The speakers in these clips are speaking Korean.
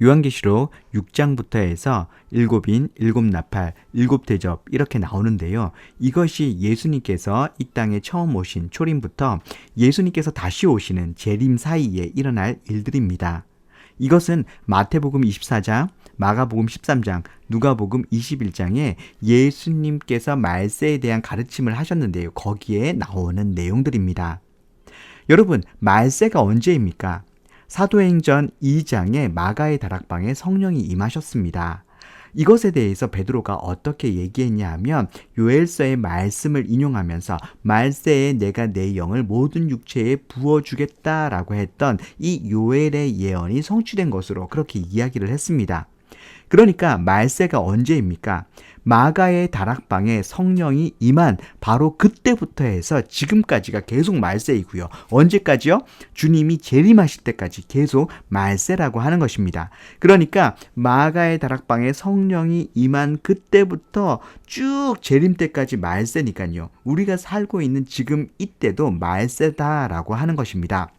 요한계시록 6장부터 해서 일곱인, 일곱 나팔, 일곱 대접 이렇게 나오는데요. 이것이 예수님께서 이 땅에 처음 오신 초림부터 예수님께서 다시 오시는 재림 사이에 일어날 일들입니다. 이것은 마태복음 24장, 마가복음 13장, 누가복음 21장에 예수님께서 말세에 대한 가르침을 하셨는데요. 거기에 나오는 내용들입니다. 여러분, 말세가 언제입니까? 사도행전 2장의 마가의 다락방에 성령이 임하셨습니다. 이것에 대해서 베드로가 어떻게 얘기했냐 하면 요엘서의 말씀을 인용하면서 말세에 내가 내 영을 모든 육체에 부어주겠다라고 했던 이 요엘의 예언이 성취된 것으로 그렇게 이야기를 했습니다. 그러니까 말세가 언제입니까? 마가의 다락방에 성령이 임한 바로 그때부터 해서 지금까지가 계속 말세이고요. 언제까지요? 주님이 재림하실 때까지 계속 말세라고 하는 것입니다. 그러니까 마가의 다락방에 성령이 임한 그때부터 쭉 재림 때까지 말세니까요. 우리가 살고 있는 지금 이때도 말세다라고 하는 것입니다.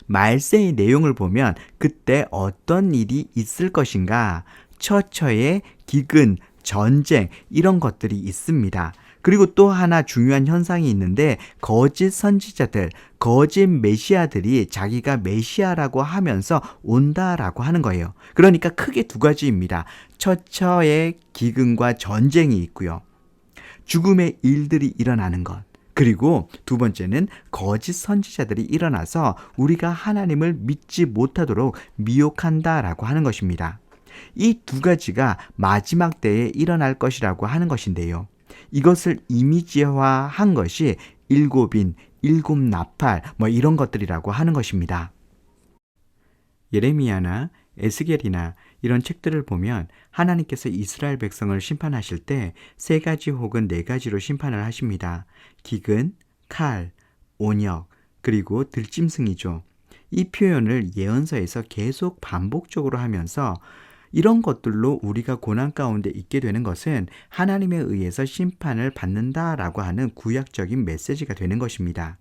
말세의 내용을 보면 그때 어떤 일이 있을 것인가? 처처의 기근, 전쟁 이런 것들이 있습니다. 그리고 또 하나 중요한 현상이 있는데 거짓 선지자들, 거짓 메시아들이 자기가 메시아라고 하면서 온다라고 하는 거예요. 그러니까 크게 두 가지입니다. 처처의 기근과 전쟁이 있고요. 죽음의 일들이 일어나는 것. 그리고 두 번째는 거짓 선지자들이 일어나서 우리가 하나님을 믿지 못하도록 미혹한다라고 하는 것입니다. 이 두 가지가 마지막 때에 일어날 것이라고 하는 것인데요. 이것을 이미지화한 것이 일곱인, 일곱 나팔 이런 것들이라고 하는 것입니다. 예레미야나 에스겔이나 이런 책들을 보면 하나님께서 이스라엘 백성을 심판하실 때 세 가지 혹은 네 가지로 심판을 하십니다. 기근, 칼, 온역, 그리고 들짐승이죠. 이 표현을 예언서에서 계속 반복적으로 하면서 이런 것들로 우리가 고난 가운데 있게 되는 것은 하나님에 의해서 심판을 받는다라고 하는 구약적인 메시지가 되는 것입니다.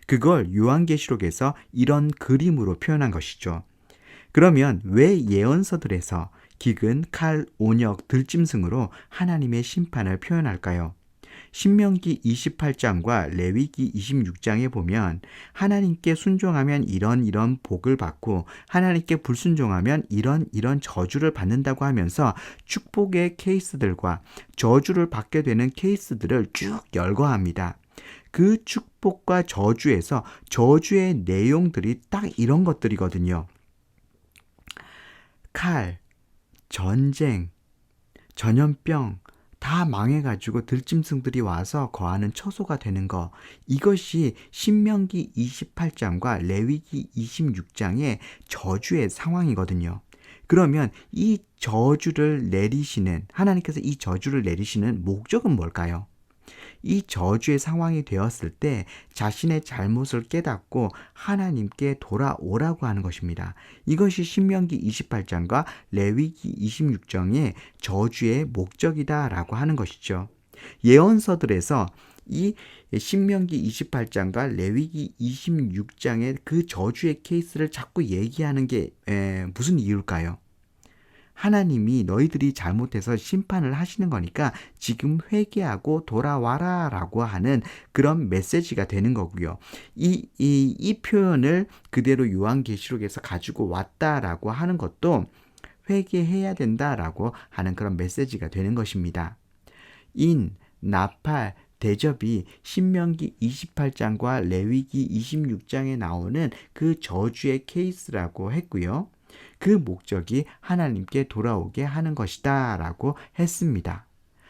그걸 요한계시록에서 이런 그림으로 표현한 것이죠. 그러면 왜 예언서들에서 기근, 칼, 온역, 들짐승으로 하나님의 심판을 표현할까요? 신명기 28장과 레위기 26장에 보면 하나님께 순종하면 이런 복을 받고 하나님께 불순종하면 이런 저주를 받는다고 하면서 축복의 케이스들과 저주를 받게 되는 케이스들을 쭉 열거합니다. 그 축복과 저주에서 저주의 내용들이 딱 이런 것들이거든요. 칼, 전쟁, 전염병 다 망해가지고 들짐승들이 와서 거하는 처소가 되는 거, 이것이 신명기 28장과 레위기 26장의 저주의 상황이거든요. 그러면 이 저주를 내리시는, 하나님께서 이 저주를 내리시는 목적은 뭘까요? 이 저주의 상황이 되었을 때 자신의 잘못을 깨닫고 하나님께 돌아오라고 하는 것입니다. 이것이 신명기 28장과 레위기 26장의 저주의 목적이다라고 하는 것이죠. 예언서들에서 이 신명기 28장과 레위기 26장의 그 저주의 케이스를 자꾸 얘기하는 게 무슨 이유일까요? 하나님이 너희들이 잘못해서 심판을 하시는 거니까 지금 회개하고 돌아와라 라고 하는 그런 메시지가 되는 거고요. 이 표현을 그대로 요한계시록에서 가지고 왔다라고 하는 것도 회개해야 된다라고 하는 그런 메시지가 되는 것입니다. 인, 나팔, 대접이 신명기 28장과 레위기 26장에 나오는 그 저주의 케이스라고 했고요. 그 목적이 하나님께 돌아오게 하는 것이다 라고 했습니다.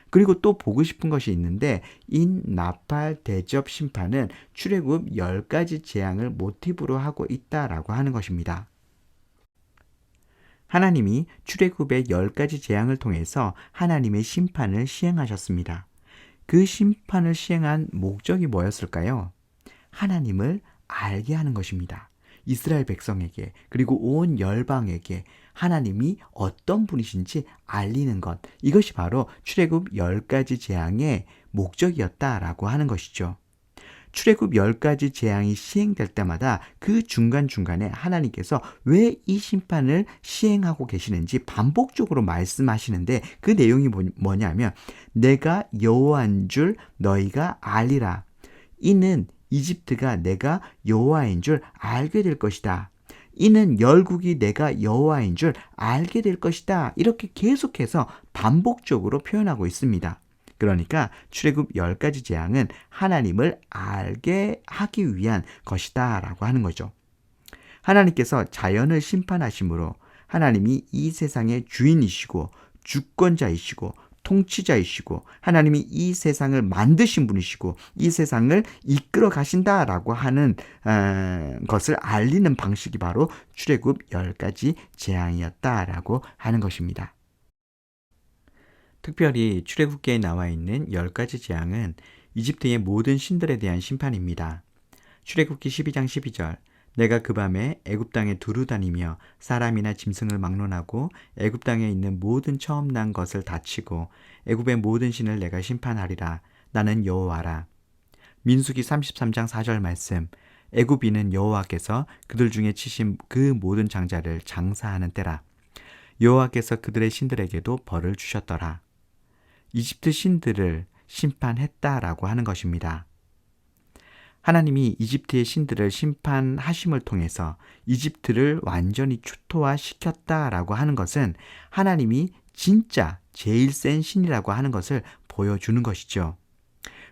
그리고 또 보고 싶은 것이 있는데 인, 나팔, 대접, 심판은 출애굽 10가지 재앙을 모티브로 하고 있다라고 하는 것입니다. 하나님이 출애굽의 10가지 재앙을 통해서 하나님의 심판을 시행하셨습니다. 그 심판을 시행한 목적이 뭐였을까요? 하나님을 알게 하는 것입니다. 이스라엘 백성에게 그리고 온 열방에게 하나님이 어떤 분이신지 알리는 것, 이것이 바로 출애굽 10가지 재앙의 목적이었다라고 하는 것이죠. 출애굽 10가지 재앙이 시행될 때마다 그 중간중간에 하나님께서 왜 이 심판을 시행하고 계시는지 반복적으로 말씀하시는데 그 내용이 뭐냐면 내가 여호와인 줄 너희가 알리라. 이는 이집트가 내가 여호와인 줄 알게 될 것이다. 이는 열국이 내가 여호와인 줄 알게 될 것이다. 이렇게 계속해서 반복적으로 표현하고 있습니다. 그러니까 출애굽 10가지 재앙은 하나님을 알게 하기 위한 것이다 라고 하는 거죠. 하나님께서 자연을 심판하심으로 하나님이 이 세상의 주인이시고 주권자이시고 통치자이시고 하나님이 이 세상을 만드신 분이시고 이 세상을 이끌어 가신다라고 하는 것을 알리는 방식이 바로 출애굽 10가지 재앙이었다라고 하는 것입니다. 특별히 출애굽기에 나와 있는 10가지 재앙은 이집트의 모든 신들에 대한 심판입니다. 출애굽기 12장 12절 내가 그 밤에 애굽 땅에 두루 다니며 사람이나 짐승을 막론하고 애굽 땅에 있는 모든 처음 난 것을 다치고 애굽의 모든 신을 내가 심판하리라. 나는 여호와라. 민수기 33장 4절 말씀 애굽인은 여호와께서 그들 중에 치신 그 모든 장자를 장사하는 때라. 여호와께서 그들의 신들에게도 벌을 주셨더라. 이집트 신들을 심판했다라고 하는 것입니다. 하나님이 이집트의 신들을 심판하심을 통해서 이집트를 완전히 추토화시켰다라고 하는 것은 하나님이 진짜 제일 센 신이라고 하는 것을 보여주는 것이죠.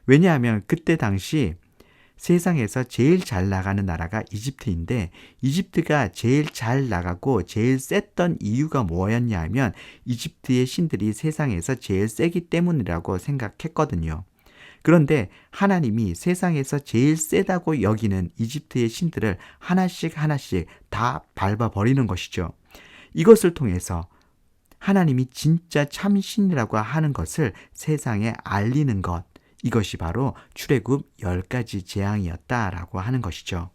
왜냐하면 그때 당시 세상에서 제일 잘 나가는 나라가 이집트인데 이집트가 제일 잘 나가고 제일 셌던 이유가 뭐였냐 하면 이집트의 신들이 세상에서 제일 세기 때문이라고 생각했거든요. 그런데 하나님이 세상에서 제일 세다고 여기는 이집트의 신들을 하나씩 다 밟아버리는 것이죠. 이것을 통해서 하나님이 진짜 참신이라고 하는 것을 세상에 알리는 것, 이것이 바로 출애굽 10가지 재앙이었다라고 하는 것이죠.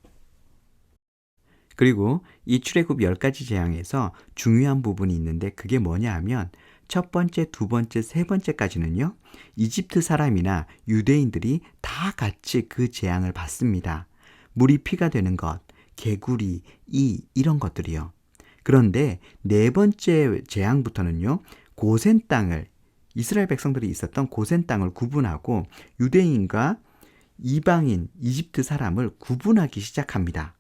그리고 이 출애굽 10가지 재앙에서 중요한 부분이 있는데 그게 뭐냐 하면 첫 번째, 두 번째, 세 번째까지는요. 이집트 사람이나 유대인들이 다 같이 그 재앙을 받습니다. 물이 피가 되는 것, 개구리, 이런 것들이요. 그런데 네 번째 재앙부터는요. 고센 땅을 이스라엘 백성들이 있었던 고센 땅을 구분하고 유대인과 이방인 이집트 사람을 구분하기 시작합니다.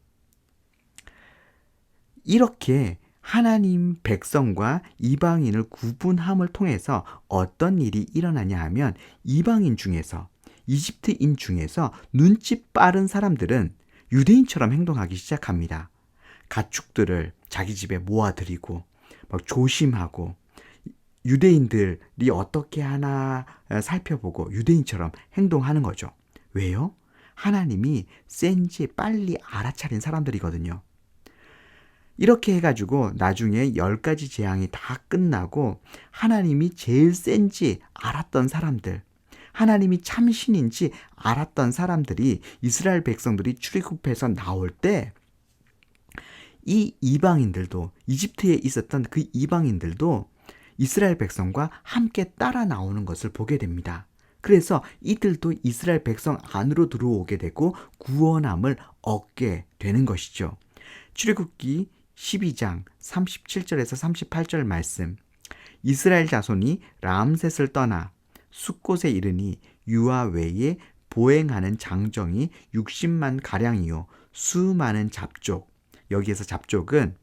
이렇게 하나님 백성과 이방인을 구분함을 통해서 어떤 일이 일어나냐 하면 이방인 중에서 이집트인 중에서 눈치 빠른 사람들은 유대인처럼 행동하기 시작합니다. 가축들을 자기 집에 모아들이고 막 조심하고 유대인들이 어떻게 하나 살펴보고 유대인처럼 행동하는 거죠. 왜요? 하나님이 센지 빨리 알아차린 사람들이거든요. 이렇게 해가지고 나중에 10가지 재앙이 다 끝나고 하나님이 제일 센지 알았던 사람들, 하나님이 참신인지 알았던 사람들이 이스라엘 백성들이 출애굽해서 나올 때 이 이방인들도 이집트에 있었던 그 이방인들도 이스라엘 백성과 함께 따라 나오는 것을 보게 됩니다. 그래서 이들도 이스라엘 백성 안으로 들어오게 되고 구원함을 얻게 되는 것이죠. 출애굽기 12장 37절에서 38절 말씀 이스라엘 자손이 람셋을 떠나 숫곳에 이르니 유아 외에 보행하는 장정이 60만 가량이요 수많은 잡족 여기에서 잡족은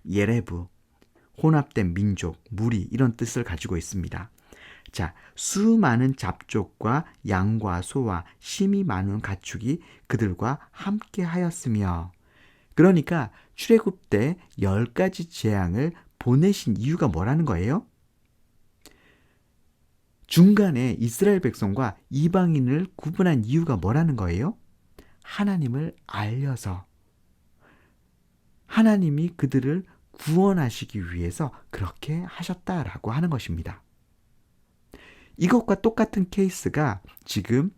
예레브 혼합된 민족, 무리 이런 뜻을 가지고 있습니다. 자, 수많은 잡족과 양과 소와 심이 많은 가축이 그들과 함께 하였으며 그러니까 출애굽 때 10가지 재앙을 보내신 이유가 뭐라는 거예요? 중간에 이스라엘 백성과 이방인을 구분한 이유가 뭐라는 거예요? 하나님을 알려서 하나님이 그들을 구원하시기 위해서 그렇게 하셨다라고 하는 것입니다. 이것과 똑같은 케이스가 지금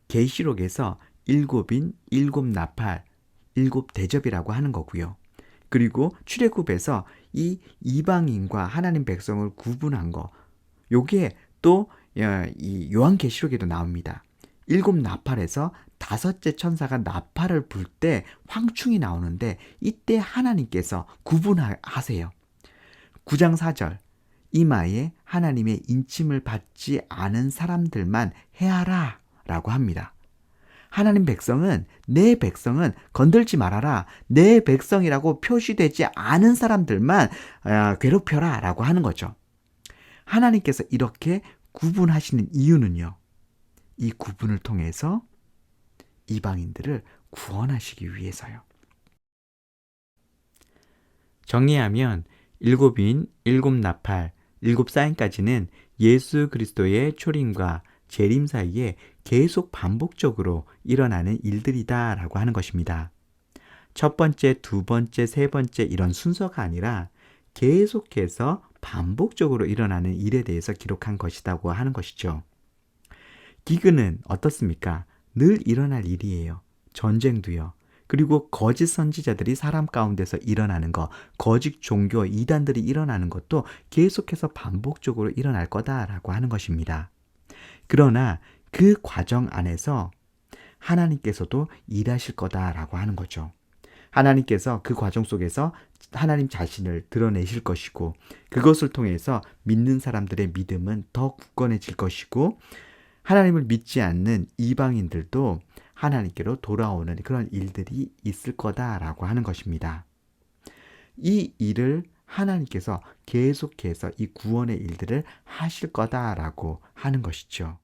계시록에서 7인 7나팔 7대접이라고 하는 거고요. 그리고 출애굽에서 이 이방인과 하나님 백성을 구분한 거 요게 또 이 요한계시록에도 나옵니다. 일곱 나팔에서 다섯째 천사가 나팔을 불 때 황충이 나오는데 이때 하나님께서 구분하세요. 9장 4절 이마에 하나님의 인침을 받지 않은 사람들만 해하라 라고 합니다. 하나님 백성은 내 백성은 건들지 말아라. 내 백성이라고 표시되지 않은 사람들만 괴롭혀라 라고 하는 거죠. 하나님께서 이렇게 구분하시는 이유는요. 이 구분을 통해서 이방인들을 구원하시기 위해서요. 정리하면 일곱인, 일곱 나팔, 일곱 사인까지는 예수 그리스도의 초림과 재림 사이에 계속 반복적으로 일어나는 일들이다라고 하는 것입니다. 첫 번째, 두 번째, 세 번째 이런 순서가 아니라 계속해서 반복적으로 일어나는 일에 대해서 기록한 것이라고 하는 것이죠. 기근은 어떻습니까? 늘 일어날 일이에요. 전쟁도요. 그리고 거짓 선지자들이 사람 가운데서 일어나는 것, 거짓 종교 이단들이 일어나는 것도 계속해서 반복적으로 일어날 거다라고 하는 것입니다. 그러나 그 과정 안에서 하나님께서도 일하실 거다라고 하는 거죠. 하나님께서 그 과정 속에서 하나님 자신을 드러내실 것이고 그것을 통해서 믿는 사람들의 믿음은 더 굳건해질 것이고 하나님을 믿지 않는 이방인들도 하나님께로 돌아오는 그런 일들이 있을 거다라고 하는 것입니다. 이 일을 하나님께서 계속해서 이 구원의 일들을 하실 거다라고 하는 것이죠.